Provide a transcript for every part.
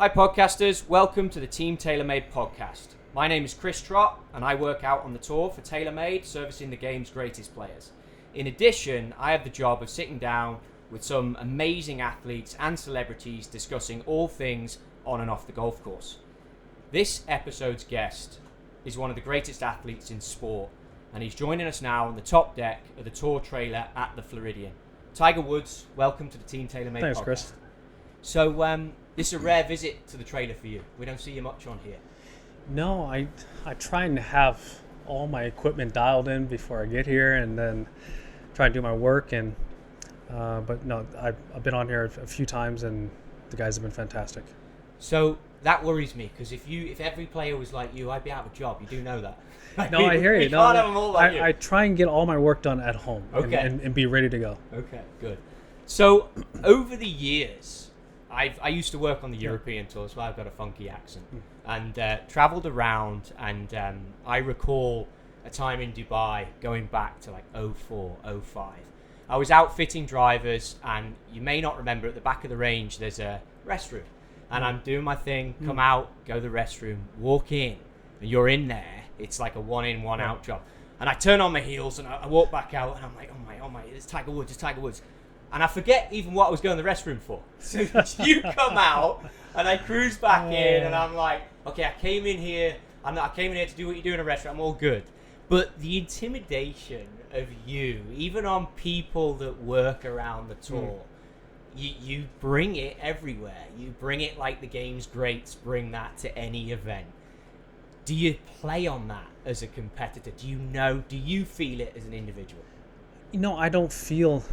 Hi podcasters, welcome to the Team TaylorMade podcast. My name is Chris Trott and I work out on the tour for TaylorMade, servicing the game's greatest players. In addition, I have the job of sitting down with some amazing athletes and celebrities discussing all things on and off the golf course. This episode's guest is one of the greatest athletes in sport, and he's joining us now on the top deck of the tour trailer at the Floridian. Tiger Woods, welcome to the Team TaylorMade podcast. Thanks, Chris. So, this is a rare visit to the trailer for you. We don't see you much on here. No, I try and have all my equipment dialed in before I get here, and then try and do my work. And but no, I've been on here a few times, and the guys have been fantastic. So that worries me, because if every player was like you, I'd be out of a job. You do know that. No, I hear you. No, can't have them all like you. I try and get all my work done at home, okay, and be ready to go. Okay, good. So over the years, I used to work on the European tour, so I've got a funky accent, and travelled around, and I recall a time in Dubai going back to like 04, 05. I was outfitting drivers, and you may not remember, at the back of the range there's a restroom, and I'm doing my thing, come out, go to the restroom, walk in, and you're in there. It's like a one in, one out job. And I turn on my heels and I walk back out, and I'm like, oh my, it's Tiger Woods. And I forget even what I was going to the restroom for. So you come out, and I cruise back in, and I'm like, okay, I came in here to do what you do in a restaurant, I'm all good. But the intimidation of you, even on people that work around the tour, you bring it everywhere. You bring it like the game's greats bring that to any event. Do you play on that as a competitor? Do you feel it as an individual? I don't feel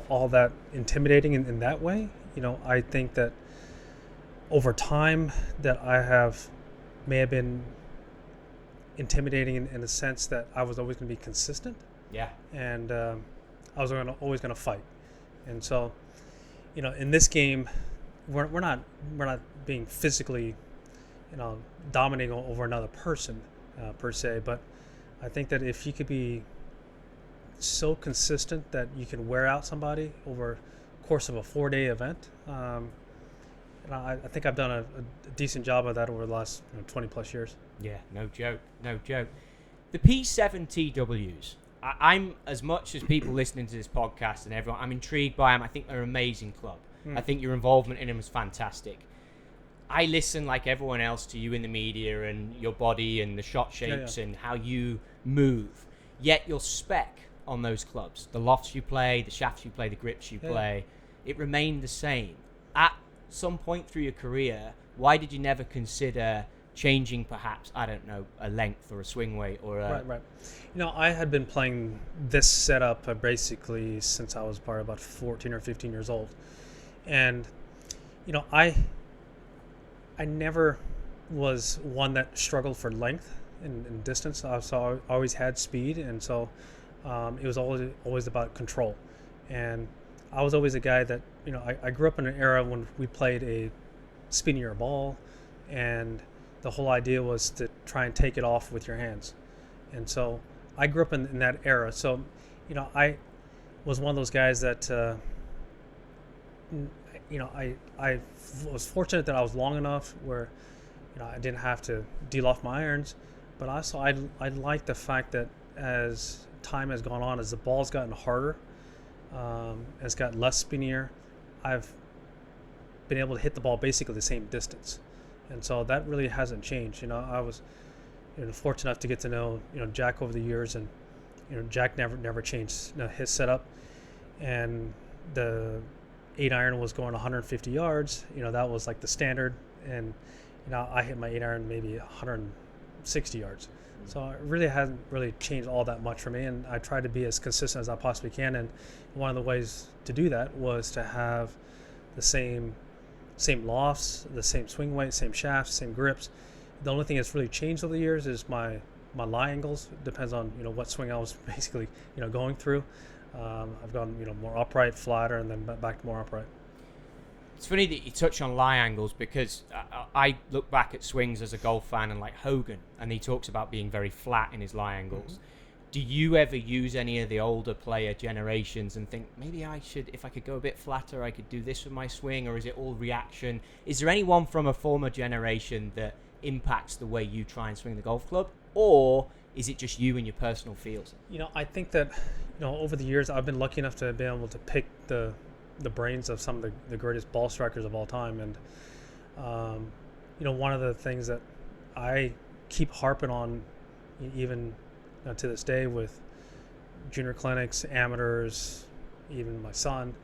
all that intimidating in that way. I think that over time that I may have been intimidating in the sense that I was always going to be consistent. Yeah. And I was always going to fight. And so, in this game, we're not being physically, dominating over another person per se. But I think that if you could be so consistent that you can wear out somebody over the course of a 4-day event, and I think I've done a decent job of that over the last 20 plus years. Yeah, no joke. The P7 TWs, I'm, as much as people listening to this podcast and everyone, I'm intrigued by them. I think they're an amazing club. I think your involvement in them is fantastic. I listen like everyone else to you in the media and your body and the shot shapes and how you move, yet your spec on those clubs, the lofts you play, the shafts you play, the grips you play, it remained the same. At some point through your career, why did you never consider changing, perhaps, I don't know, a length or a swing weight or a... Right. I had been playing this setup basically since I was probably about 14 or 15 years old. And, I never was one that struggled for length and distance. So I always had speed, and so it was always about control. And I was always a guy that, I grew up in an era when we played a spinnier ball, and the whole idea was to try and take it off with your hands. And so I grew up in that era. So, I was one of those guys that, I was fortunate that I was long enough where, I didn't have to deal off my irons. But also I like the fact that as time has gone on, as the ball's gotten harder, it's gotten less spinnier, I've been able to hit the ball basically the same distance, and so that really hasn't changed. I was fortunate enough to get to know Jack over the years, and Jack never changed his setup, and the 8-iron was going 150 yards. That was like the standard, and I hit my 8-iron maybe 160 yards. So it really hasn't really changed all that much for me, and I try to be as consistent as I possibly can. And one of the ways to do that was to have the same lofts, the same swing weight, same shafts, same grips. The only thing that's really changed over the years is my lie angles. It depends on what swing I was basically going through. I've gone more upright, flatter, and then back to more upright. It's funny that you touch on lie angles, because I look back at swings as a golf fan and like Hogan, and he talks about being very flat in his lie angles. Do you ever use any of the older player generations and think, maybe I should, if I could go a bit flatter, I could do this with my swing, or is it all reaction? Is there anyone from a former generation that impacts the way you try and swing the golf club, or is it just you and your personal feels? I think that, over the years, I've been lucky enough to be able to pick the brains of some of the greatest ball strikers of all time. And, one of the things that I keep harping on, even to this day with junior clinics, amateurs, even my son,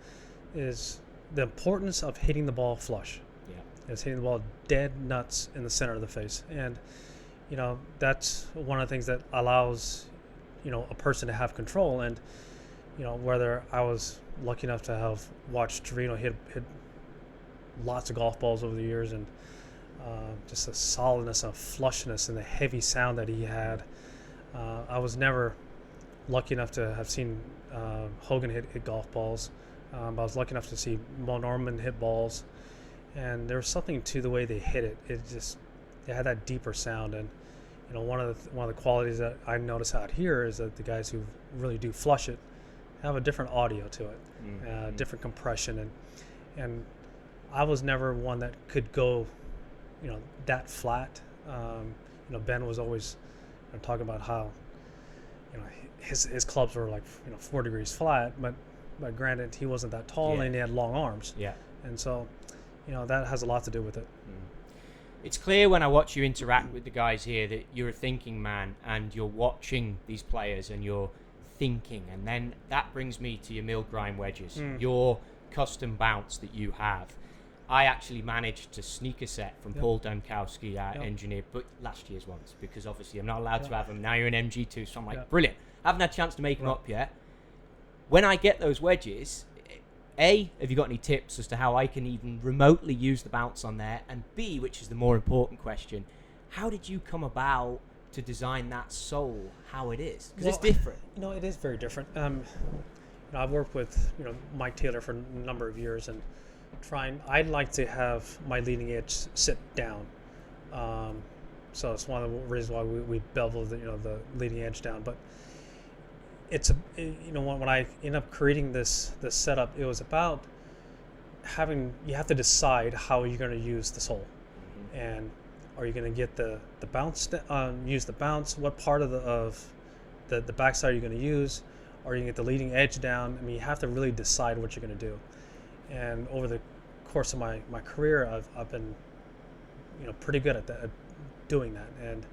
is the importance of hitting the ball flush. Yeah. Is hitting the ball dead nuts in the center of the face. And, that's one of the things that allows, a person to have control. And, whether I was lucky enough to have watched Trevino hit lots of golf balls over the years, and just the solidness and flushness and the heavy sound that he had. I was never lucky enough to have seen Hogan hit golf balls. But I was lucky enough to see Mo Norman hit balls, and there was something to the way they hit it. It had that deeper sound. And one of the qualities that I notice out here is that the guys who really do flush it have a different audio to it, different compression, and I was never one that could go, that flat. Ben was always talking about how, his clubs were like 4 degrees flat, but granted he wasn't that tall, and he had long arms. Yeah. And so, that has a lot to do with it. It's clear when I watch you interact with the guys here that you're a thinking man, and you're watching these players and you're thinking, and then that brings me to your milled grind wedges, your custom bounce that you have. I actually managed to sneak a set from Paul Dunkowski, our engineer, but last year's ones, because obviously I'm not allowed to have them. Now you're an MG2, so I'm like, brilliant. I haven't had a chance to make them up yet. When I get those wedges, A, have you got any tips as to how I can even remotely use the bounce on there? And B, which is the more important question, how did you come about to design that sole how it is? Because it's different. It is very different. I've worked with Mike Taylor for a number of years, and I'd like to have my leading edge sit down. So it's one of the reasons why we bevel the leading edge down. But it's when I ended up creating this setup, it was about you have to decide how you're going to use the sole, and are you going to get the bounce, use the bounce? What part of the backside are you going to use? Are you going to get the leading edge down? I mean, you have to really decide what you're going to do. And over the course of my career, I've been pretty good at doing that. And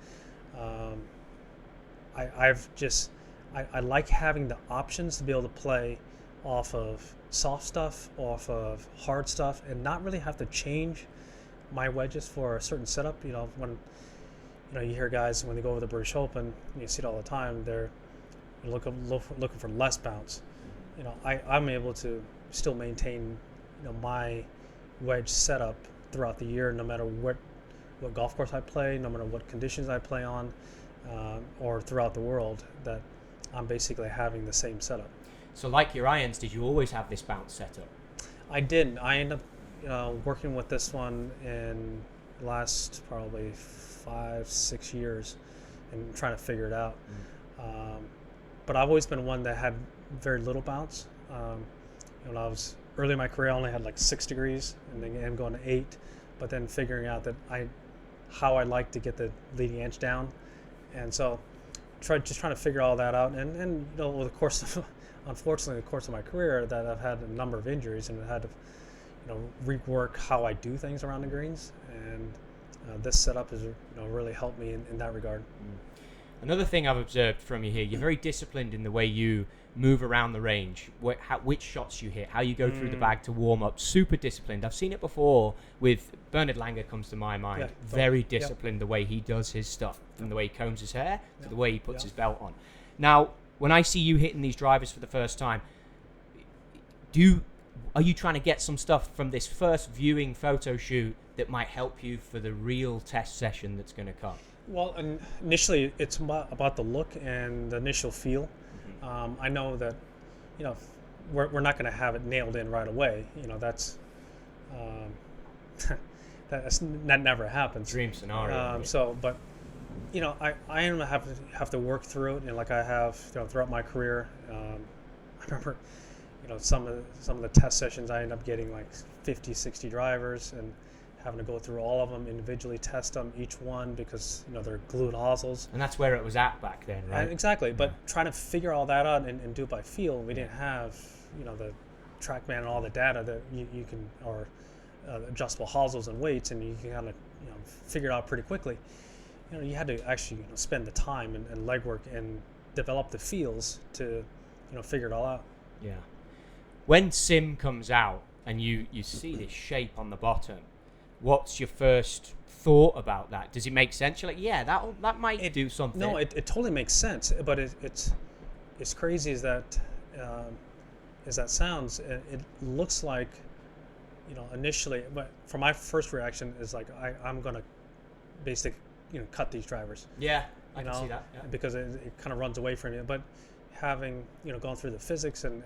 I like having the options to be able to play off of soft stuff, off of hard stuff, and not really have to change my wedges for a certain setup. When you hear guys when they go over the British Open, you see it all the time, they're looking for less bounce. I'm able to still maintain my wedge setup throughout the year, no matter what golf course I play, no matter what conditions I play on, or throughout the world, that I'm basically having the same setup. So like your irons, did you always have this bounce setup? I didn't. I ended up working with this one in the last probably 5-6 years and trying to figure it out. But I've always been one that had very little bounce. When I was early in my career, I only had like 6 degrees, and then going to 8. But then figuring out that how I like to get the leading edge down, and so trying to figure all that out. And over the course of, unfortunately, the course of my career, that I've had a number of injuries, and I had to rework how I do things around the greens. And this setup has really helped me in that regard. Another thing I've observed from you here, you're very disciplined in the way you move around the range, which shots you hit, how you go through the bag to warm up. Super disciplined. I've seen it before with Bernard Langer, comes to my mind. Very disciplined the way he does his stuff, from the way he combs his hair to the way he puts his belt on. Now, when I see you hitting these drivers for the first time, are you trying to get some stuff from this first viewing photo shoot that might help you for the real test session that's going to come? Well, initially, it's about the look and the initial feel. I know that, we're not going to have it nailed in right away. That never happens. Dream scenario. But I am have to work through it, and like I have throughout my career. I remember, some of the test sessions I end up getting like 50, 60 drivers, and having to go through all of them individually, test them each one because they're glued hosels. And that's where it was at back then, right? Exactly, but trying to figure all that out and do it by feel, we didn't have the TrackMan and all the data that you can, or adjustable hosels and weights, and you can kind of figure it out pretty quickly. You had to actually spend the time and legwork and develop the feels to figure it all out. Yeah. When Sim comes out and you see this shape on the bottom, what's your first thought about that? Does it make sense? You're like, yeah, that might do something. No, it totally makes sense, but it's crazy as that sounds. It looks like initially, but for my first reaction is like I'm gonna basically cut these drivers. Yeah, I can see that. Yeah. Because it kind of runs away from you. But having gone through the physics and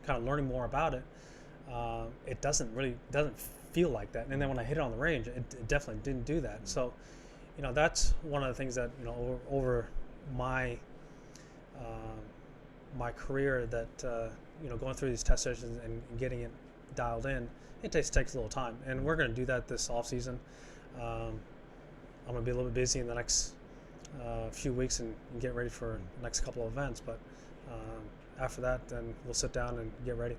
kind of learning more about it, it doesn't feel like that. And then when I hit it on the range, it definitely didn't do that. So that's one of the things that over my my career that going through these test sessions and getting it dialed in, it takes a little time, and we're going to do that this off season. I'm going to be a little bit busy in the next few weeks and get ready for the next couple of events, but after that, then we'll sit down and get ready.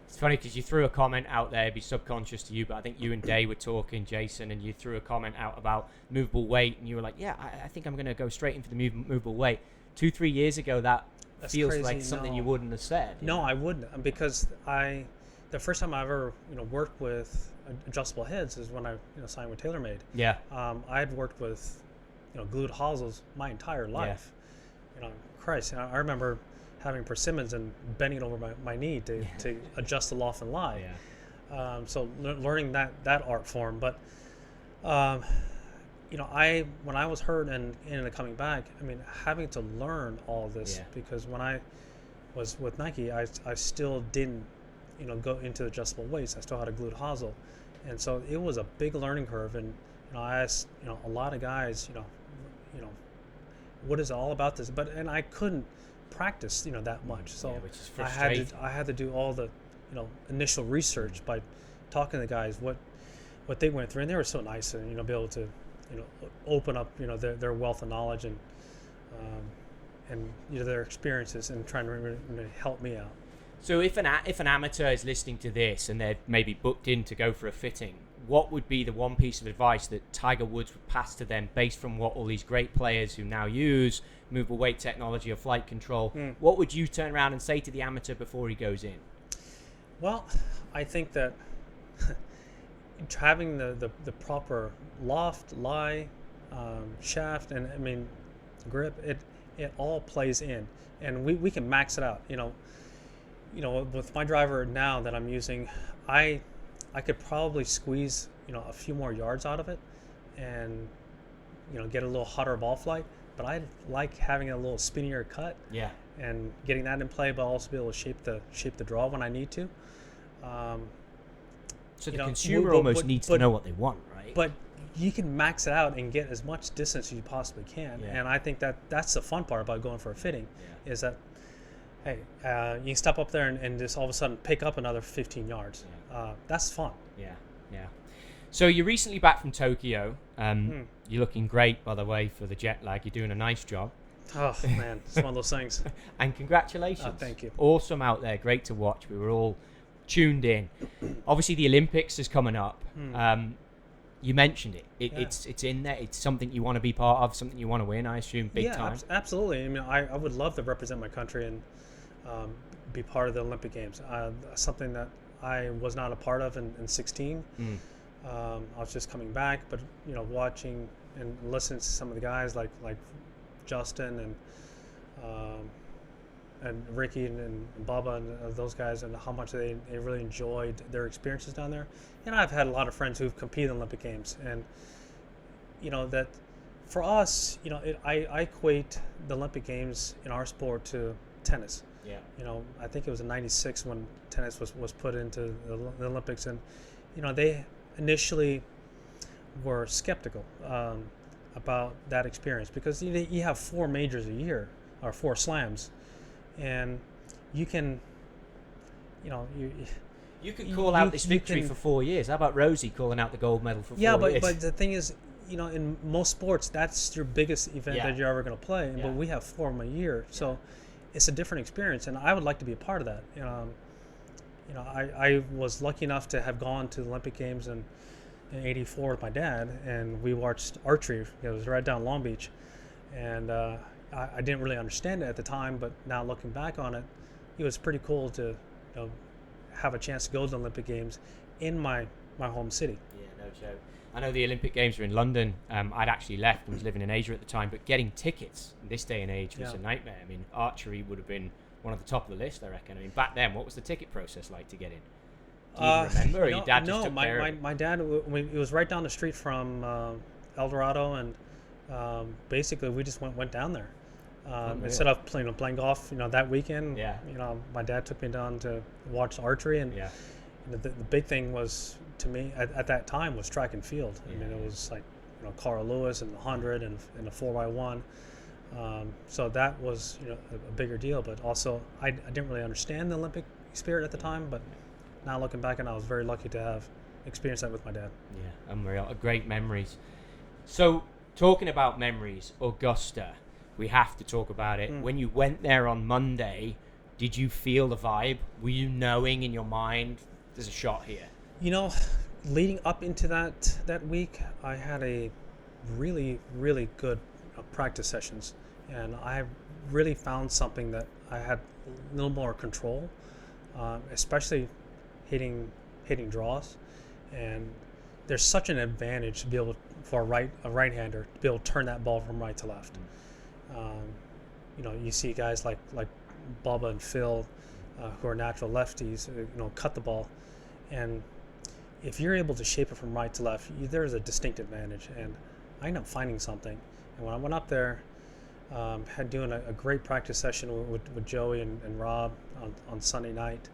It's funny because you threw a comment out there, it'd be subconscious to you, but I think you and Day were talking, Jason, and you threw a comment out about movable weight, and you were like, yeah, I think I'm going to go straight in for the movable weight. 2-3 years ago, that's feels crazy. Like something you wouldn't have said. No, I wouldn't, because the first time I ever worked with adjustable heads is when I signed with TaylorMade. Yeah. I had worked with glued hosels my entire life. Yeah. Christ, I remember having persimmons and bending over my knee to adjust the loft and lie. Yeah. So learning that art form, but when I was hurt and ended up coming back, having to learn all this, because when I was with Nike, I still didn't go into adjustable weights. I still had a glued hosel, and so it was a big learning curve. And I asked a lot of guys, what is it all about this? And I couldn't practice that much. So which is frustrating. I had to do all the initial research by talking to the guys what they went through, and they were so nice and be able to open up their wealth of knowledge and their experiences and trying to really help me out. So if an amateur is listening to this and they're maybe booked in to go for a fitting, what would be the one piece of advice that Tiger Woods would pass to them based from what all these great players who now use movable weight technology or flight control, what would you turn around and say to the amateur before he goes in? Well, I think that having the proper loft, lie, shaft, and grip, it all plays in, and we can max it out. With my driver now that I'm using, I could probably squeeze a few more yards out of it, and get a little hotter ball flight. But I like having a little spinnier cut. Yeah. And getting that in play, but also be able to shape the draw when I need to. So the consumer almost needs to know what they want, right? But you can max it out and get as much distance as you possibly can. Yeah. And I think that's the fun part about going for a fitting, is that, hey, you can step up there and just all of a sudden pick up another 15 yards. Yeah. That's fun. Yeah. So you're recently back from Tokyo. You're looking great, by the way, for the jet lag. You're doing a nice job. Oh, man, it's one of those things. And congratulations. Thank you. Awesome out there. Great to watch. We were all tuned in. Obviously, the Olympics is coming up. You mentioned it. It's in there. It's something you want to be part of, something you want to win, I assume, big time. Absolutely. I would love to represent my country and be part of the Olympic Games. Something that I was not a part of in 16. I was just coming back, but watching and listening to some of the guys like Justin and Ricky and Bubba and those guys, and how much they really enjoyed their experiences down there. And I've had a lot of friends who've competed in the Olympic Games, and that for us, I equate the Olympic Games in our sport to tennis. Yeah. I think it was in '96 when tennis was put into the Olympics, and they initially were skeptical about that experience, because you have 4 majors a year, or 4 slams, and you can, you know, You could call out this victory for 4 years. How about Rosie calling out the gold medal for 4 years? Yeah, but the thing is, you know, in most sports, that's your biggest event that you're ever going to play. But we have 4 of them a year, so it's a different experience, and I would like to be a part of that. You know, I was lucky enough to have gone to the Olympic Games in '84 with my dad, and we watched archery. It was right down Long Beach, and I didn't really understand it at the time, but now looking back on it, it was pretty cool to, you know, have a chance to go to the Olympic Games in my home city. Yeah, no joke. I know the Olympic Games were in London. I'd actually left and was living in Asia at the time, but getting tickets in this day and age was a nightmare. I mean, archery would have been one of the top of the list, I reckon. I mean, back then, what was the ticket process like to get in? Do you even remember? Or your dad just took care of it? My dad, it was right down the street from El Dorado, and basically we just went down there. Instead of playing golf, you know, that weekend, you know, my dad took me down to watch archery, and the big thing was, to me at that time, was track and field. I mean, it was like, you know, Carl Lewis and the 100 and the 4x1. So that was, you know, a bigger deal. But also, I didn't really understand the Olympic spirit at the time. But now looking back, and I was very lucky to have experienced that with my dad. Yeah, unreal, great memories. So talking about memories, Augusta. We have to talk about it. When you went there on Monday, did you feel the vibe? Were you knowing in your mind, there's a shot here? You know, leading up into that week, I had a really, really good practice sessions, and I really found something that I had a little more control, especially hitting draws. And there's such an advantage to be able, for a right-hander, to be able to turn that ball from right to left. You know, you see guys like Bubba and Phil, who are natural lefties, you know, cut the ball, and if you're able to shape it from right to left, there's a distinct advantage. And I ended up finding something, and when I went up there, had doing a great practice session with Joey and Rob on Sunday night,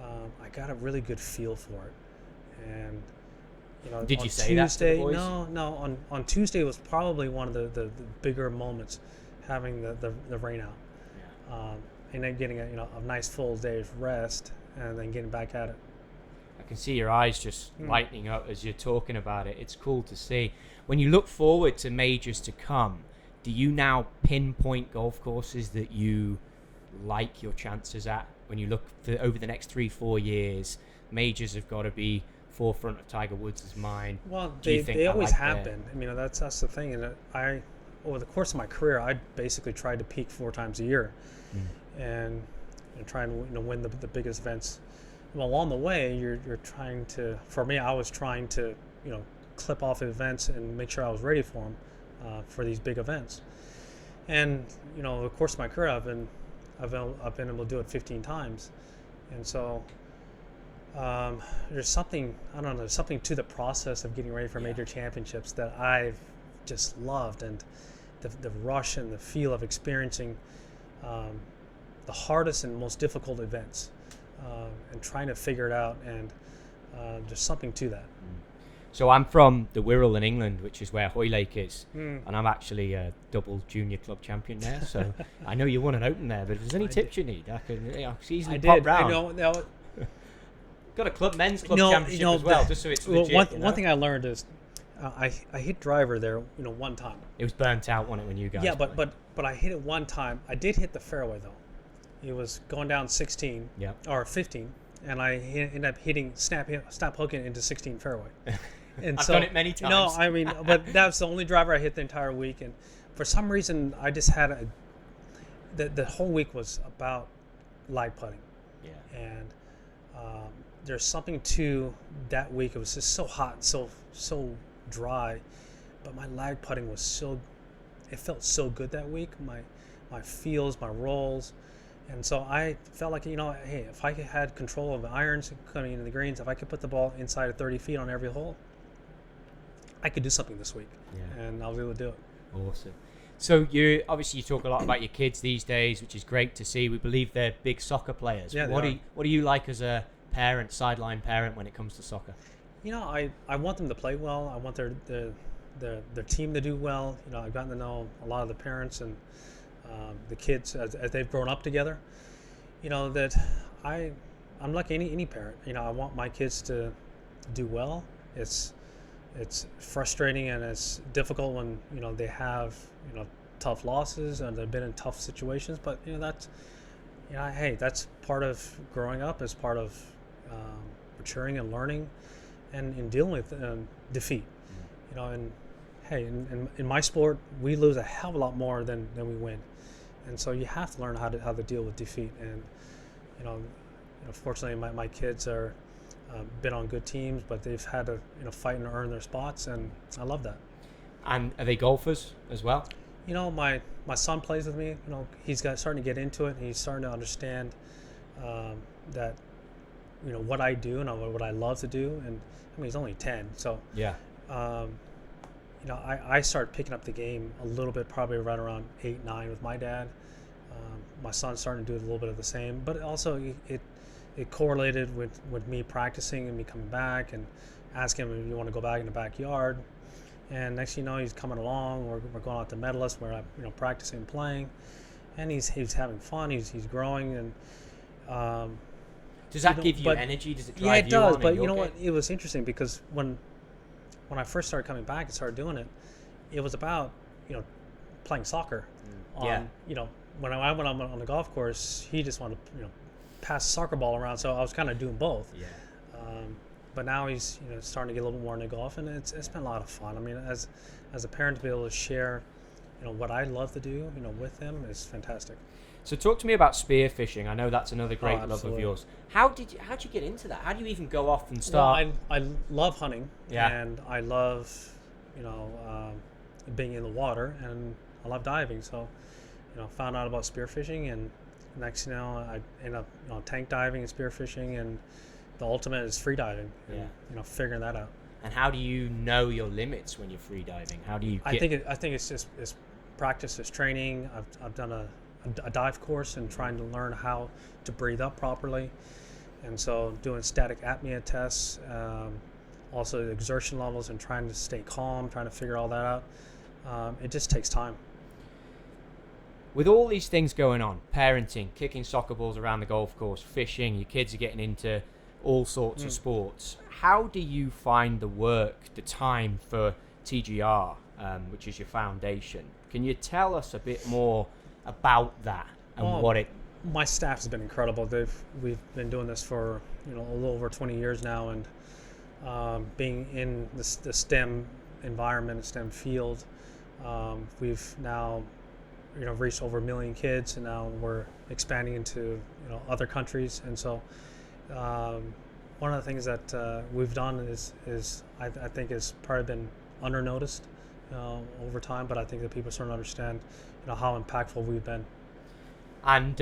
I got a really good feel for it. And you know, did you say Tuesday, that to the boys? No. On Tuesday was probably one of the bigger moments, having the rain out, and then getting a nice full day's rest, and then getting back at it. I can see your eyes just lighting up as you're talking about it. It's cool to see. When you look forward to majors to come, do you now pinpoint golf courses that you like your chances at? When you look over the next 3-4 years, majors have got to be forefront of Tiger Woods' mind. Well, they always have been. I mean, that's the thing. And over the course of my career, I basically tried to peak 4 times a year, and try and win the biggest events. Well, along the way, you're trying to. For me, I was trying to clip off events and make sure I was ready for them, for these big events. And over the course of my career, I've been able to do it 15 times, and so. There's something, I don't know, there's something to the process of getting ready for major championships that I've just loved, and the rush and the feel of experiencing the hardest and most difficult events, and trying to figure it out, and there's something to that. So I'm from the Wirral in England, which is where Hoylake is, and I'm actually a double junior club champion there, so I know you won an Open there, but if there's any tips you need, I can easily pop round. Got a men's club championship as well, just so it's legit. One thing I learned is I hit driver there, one time. It was burnt out, wasn't it, when you guys? Yeah, but I hit it one time. I did hit the fairway though. It was going down 16, or 15, and I ended up hitting snap hooking into 16 fairway. And I've done it many times. No, I mean, but that was the only driver I hit the entire week, and for some reason I just had the whole week was about lag putting. Yeah. And there's something to that week. It was just so hot, so dry, but my lag putting was it felt so good that week. My feels, my rolls, and so I felt like, hey, if I had control of the irons coming into the greens, if I could put the ball inside of 30 feet on every hole, I could do something this week. Yeah. And I was able to do it. Awesome. So you talk a lot about your kids these days, which is great to see. We believe they're big soccer players. Yeah, what do you like as a parent, sideline parent, when it comes to soccer? I want them to play well. I want their their team to do well. I've gotten to know a lot of the parents and the kids as they've grown up together. That I'm like any parent. I want my kids to do well. It's frustrating and it's difficult when they have tough losses and they've been in tough situations. But hey, that's part of growing up. As part of maturing and learning, and in dealing with defeat. And hey, in my sport, we lose a hell of a lot more than we win, and so you have to learn how to deal with defeat. And fortunately, my kids are been on good teams, but they've had to fight and earn their spots, and I love that. And are they golfers as well? My son plays with me. He's starting to get into it. He's starting to understand that what I do and what I love to do. And I mean, he's only 10, so yeah. I started picking up the game a little bit, probably right around 8, 9 with my dad. My son's starting to do a little bit of the same, but also it correlated with me practicing and me coming back and asking him if you want to go back in the backyard. And next thing you know, he's coming along. We're going out to Medalist where I'm practicing and playing, and he's having fun. He's growing. And does that give you energy? Does it drive you? Yeah, it does. On But you know what? It was interesting because when I first started coming back and started doing it, it was about playing soccer. When I went on the golf course, he just wanted to pass the soccer ball around. So I was kind of doing both. Yeah. But now he's starting to get a little bit more into golf, and it's been a lot of fun. I mean, as a parent, to be able to share what I love to do with them is fantastic. So talk to me about spearfishing. I know that's another great love of yours. How'd you get into that? How do you even go off and start? Well, I love hunting, yeah. And I love being in the water, and I love diving. So found out about spearfishing, and next I ended up tank diving and spearfishing, and the ultimate is free diving. And, figuring that out. And how do you know your limits when you're free diving? How do you? I think it's practice, it's training. I've done a dive course and trying to learn how to breathe up properly, and so doing static apnea tests, also exertion levels, and trying to stay calm, trying to figure all that out. It just takes time. With all these things going on, parenting, kicking soccer balls around the golf course, fishing, your kids are getting into all sorts of sports. How do you find the time for TGR, which is your foundation? Can you tell us a bit more about that and what it? My staff has been incredible. We've been doing this for a little over 20 years now, and being in the STEM environment, STEM field, we've now reached over 1 million kids, and now we're expanding into other countries, and so. One of the things that we've done is I think has probably been under noticed over time, but I think that people starting to understand how impactful we've been. And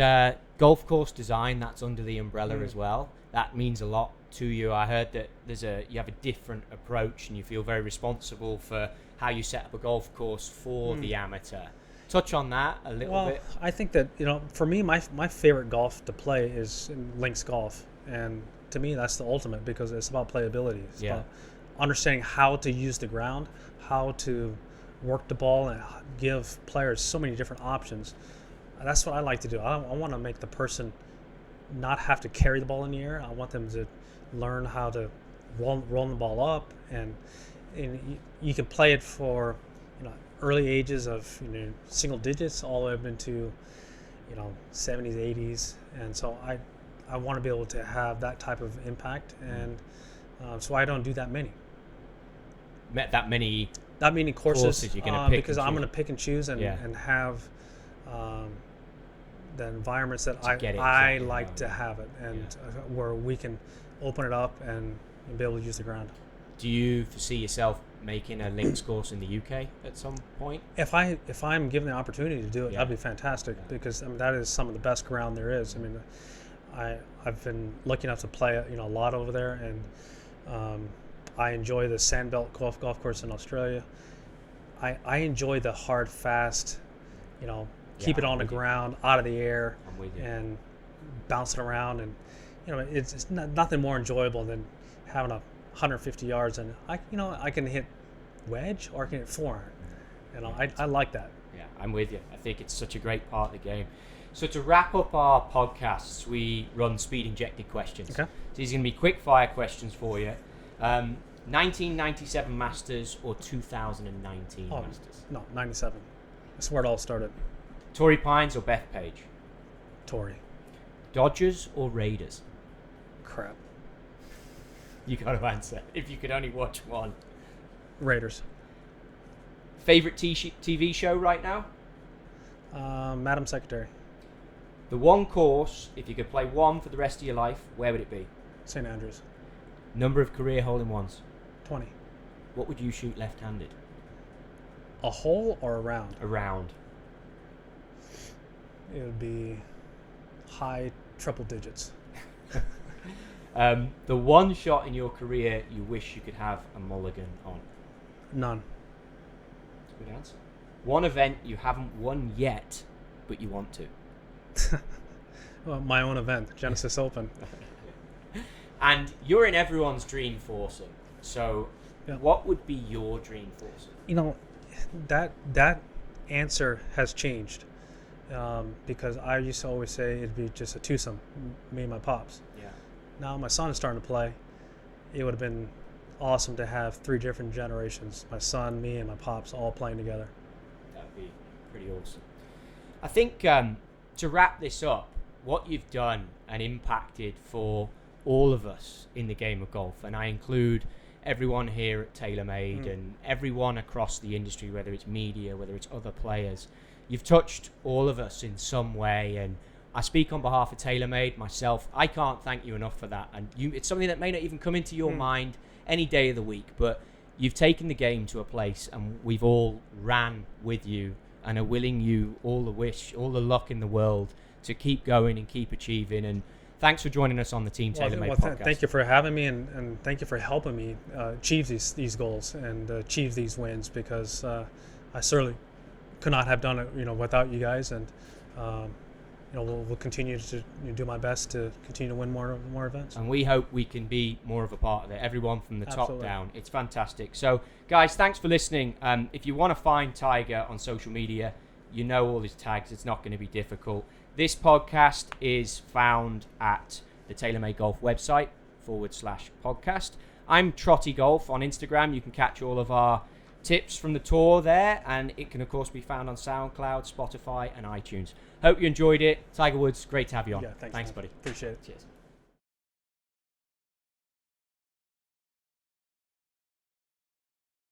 golf course design, that's under the umbrella as well. That means a lot to you. I heard that you have a different approach, and you feel very responsible for how you set up a golf course for the amateur. Touch on that a little bit. I think that for me, my favorite golf to play is links golf. And to me, that's the ultimate, because it's about playability. It's about understanding how to use the ground, how to work the ball, and give players so many different options. And that's what I like to do. I want to make the person not have to carry the ball in the air. I want them to learn how to roll the ball up, and you can play it for early ages of single digits all the way up into 70s, 80s, and so I want to be able to have that type of impact, and so I don't do that many courses you're gonna pick because I'm going to pick and choose and have the environments that I like to have it, and where we can open it up and be able to use the ground. Do you foresee yourself making a links course in the UK at some point? If I'm given the opportunity to do it, that'd be fantastic, because that is some of the best ground there is. I mean, I've been lucky enough to play a lot over there, and I enjoy the Sandbelt golf course in Australia. I enjoy the hard, fast, keep it on the ground, out of the air, and bounce it around, and it's nothing more enjoyable than having 150 yards, and I can hit wedge or I can hit forehand. And I like that. Yeah, I'm with you. I think it's such a great part of the game. So to wrap up our podcasts, we run speed injected questions. Okay. So these are going to be quick fire questions for you. 1997 Masters or 2019 Masters? No, 97. That's where it all started. Torrey Pines or Bethpage? Torrey. Dodgers or Raiders? Crap. You got to answer. If you could only watch one. Raiders. Favorite TV show right now? Madam Secretary. The one course, if you could play one for the rest of your life, where would it be? St. Andrews. Number of career hole-in-ones? 20. What would you shoot left-handed? A hole or a round? A round. It would be high triple digits. The one shot in your career you wish you could have a mulligan on? None. That's a good answer. One event you haven't won yet, but you want to? Well, my own event, Genesis Open. And you're in everyone's dream foursome. So Yeah. what would be your dream foursome? You know, that answer has changed because I used to always say it'd be just a twosome, me and my pops. Yeah. Now my son is starting to play. It would have been awesome to have 3 different generations, my son, me, and my pops all playing together. That'd be pretty awesome. I think to wrap this up, what you've done and impacted for all of us in the game of golf, and I include everyone here at TaylorMade and everyone across the industry, whether it's media, whether it's other players, you've touched all of us in some way, and I speak on behalf of TaylorMade, myself. I can't thank you enough for that, and it's something that may not even come into your mind any day of the week, but you've taken the game to a place, and we've all ran with you and are willing you all the luck in the world to keep going and keep achieving. And thanks for joining us on the Team TaylorMade podcast. Thank you for having me, and thank you for helping me achieve these goals and achieve these wins, because I certainly could not have done it, without you guys. And we'll continue to do my best to continue to win more events. And we hope we can be more of a part of it. Everyone from the top Absolutely. down. It's fantastic. So, guys, thanks for listening. If you want to find Tiger on social media, you know all his tags. It's not going to be difficult. This podcast is found at the TaylorMade Golf website /podcast. I'm Trotty Golf on Instagram. You can catch all of our tips from the tour there, and it can of course be found on SoundCloud, Spotify, and iTunes. Hope you enjoyed it. Tiger Woods, great to have you on. Yeah, thanks buddy. Appreciate it. Cheers.